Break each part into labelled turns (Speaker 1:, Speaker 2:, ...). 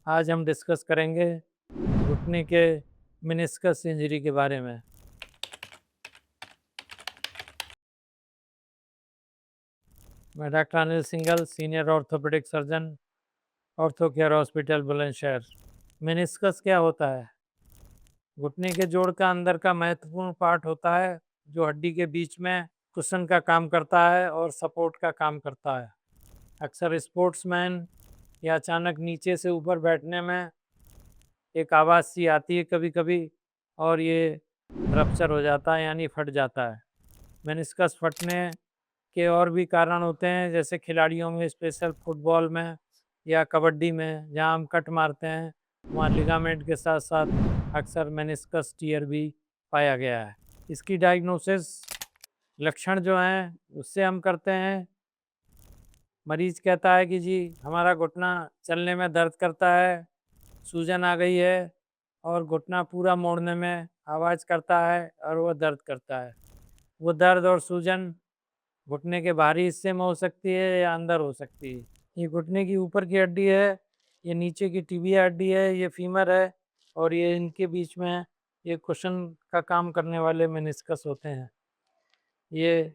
Speaker 1: आज हम डिस्कस करेंगे घुटने के मेनिस्कस इंजरी के बारे में। मैं doctor Anil Singhal, senior orthopaedic surgeon, ortho care hospital Bulandshahr. Meniscus क्या होता है? घुटने के जोड़ का अंदर का महत्वपूर्ण पार्ट होता है जो हड्डी के बीच में कुशन का काम करता है और सपोर्ट का काम करता है। अक्सर स्पोर्ट्समैन या अचानक नीचे से ऊपर बैठने में एक आवाज़ सी आती है कभी कभी, और ये रप्चर हो जाता है यानी फट जाता है। मेनिस्कस फटने के और भी कारण होते हैं, जैसे खिलाड़ियों में, स्पेशल फुटबॉल में या कबड्डी में जहां हम कट मारते हैं, वहाँ लिगामेंट के साथ साथ अक्सर मेनिस्कस टीयर भी पाया गया है। इसकी डायग्नोसिस लक्षण जो हैं उससे हम करते हैं। मरीज कहता है कि जी हमारा घुटना चलने में दर्द करता है, सूजन आ गई है, और घुटना पूरा मोड़ने में आवाज़ करता है और वह दर्द करता है। वो दर्द और सूजन घुटने के बाहरी हिस्से में हो सकती है या अंदर हो सकती है। ये घुटने की ऊपर की हड्डी है, ये नीचे की टिबिया हड्डी है, ये फीमर है, और ये इनके बीच में ये कुशन का काम करने वाले मेनिस्कस होते हैं। ये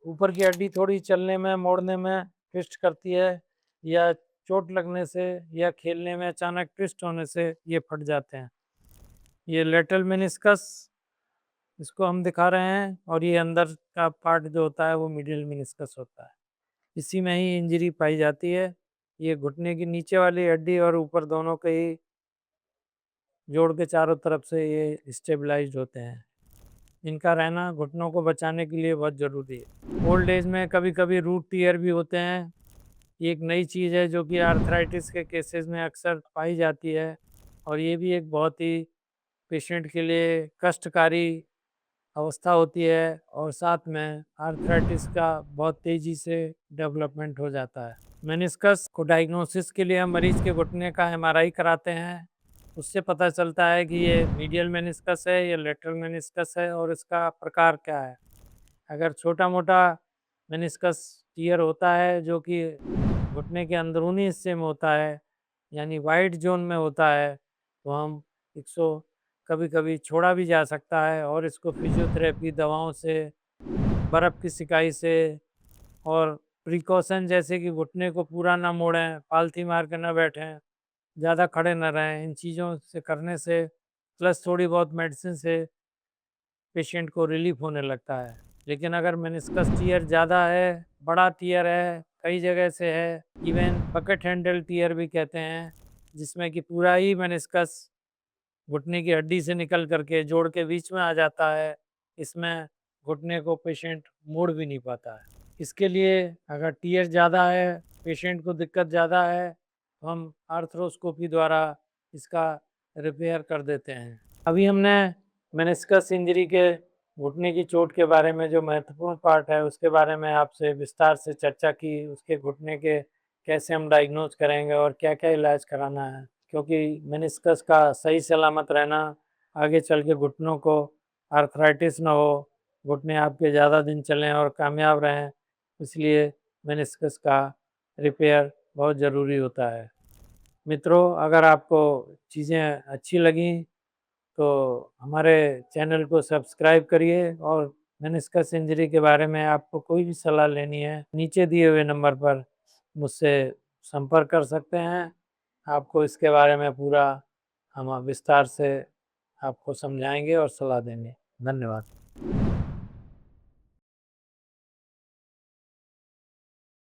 Speaker 1: ऊपर की हड्डी थोड़ी चलने में, मोड़ने में ट्विस्ट करती है, या चोट लगने से या खेलने में अचानक ट्विस्ट होने से ये फट जाते हैं। ये लेटरल मेनिस्कस, इसको हम दिखा रहे हैं, और ये अंदर का पार्ट जो होता है वो मिडिल मेनिस्कस होता है। इसी में ही इंजरी पाई जाती है। ये घुटने की नीचे वाली हड्डी और ऊपर दोनों के ही जोड़ के चारों तरफ से ये स्टेबलाइज्ड होते हैं। इनका रहना घुटनों को बचाने के लिए बहुत ज़रूरी है। ओल्ड एज में कभी कभी रूट टीयर भी होते हैं। ये एक नई चीज़ है जो कि आर्थराइटिस के केसेस में अक्सर पाई जाती है, और ये भी एक बहुत ही पेशेंट के लिए कष्टकारी अवस्था होती है, और साथ में आर्थराइटिस का बहुत तेज़ी से डेवलपमेंट हो जाता है। मेनिस्कस को डायग्नोसिस के लिए हम मरीज़ के घुटने का एमआरआई कराते हैं। उससे पता चलता है कि ये मीडियल मेनिस्कस है या लेटरल मेनिस्कस है, और इसका प्रकार क्या है। अगर छोटा मोटा मेनिस्कस टियर होता है जो कि घुटने के अंदरूनी हिस्से में होता है, यानी वाइट जोन में होता है, तो हम इसको कभी कभी छोड़ा भी जा सकता है, और इसको फिजियोथेरेपी दवाओं से, बर्फ़ की सिकाई से, और प्रिकॉशन जैसे कि घुटने को पूरा ना मोड़ें, पालथी मार के ना बैठें, ज़्यादा खड़े ना रहें, इन चीज़ों से करने से प्लस थोड़ी बहुत मेडिसिन से पेशेंट को रिलीफ होने लगता है। लेकिन अगर मेनिस्कस टियर ज़्यादा है, बड़ा टियर है, कई जगह से है, इवन बकेट हैंडल टियर भी कहते हैं, जिसमें कि पूरा ही मेनिस्कस घुटने की हड्डी से निकल करके जोड़ के बीच में आ जाता है, इसमें घुटने को पेशेंट मोड़ भी नहीं पाता है। इसके लिए अगर टियर ज़्यादा है, पेशेंट को दिक्कत ज़्यादा है, तो हम आर्थ्रोस्कोपी द्वारा इसका रिपेयर कर देते हैं। अभी हमने मेनिस्कस इंजरी के घुटने की चोट के बारे में, जो महत्वपूर्ण पार्ट है उसके बारे में आपसे विस्तार से चर्चा की। उसके घुटने के कैसे हम डायग्नोज करेंगे और क्या क्या इलाज कराना है, क्योंकि मेनिस्कस का सही सलामत रहना आगे चल के घुटनों को आर्थराइटिस ना हो, घुटने आपके ज़्यादा दिन चलें और कामयाब रहें, इसलिए मेनिस्कस का रिपेयर बहुत ज़रूरी होता है। मित्रों, अगर आपको चीज़ें अच्छी लगीं तो हमारे चैनल को सब्सक्राइब करिए, और मेनिस्कस इंजरी के बारे में आपको कोई भी सलाह लेनी है, नीचे दिए हुए नंबर पर मुझसे संपर्क कर सकते हैं। आपको इसके बारे में पूरा हम विस्तार से आपको समझाएंगे और सलाह देंगे। धन्यवाद।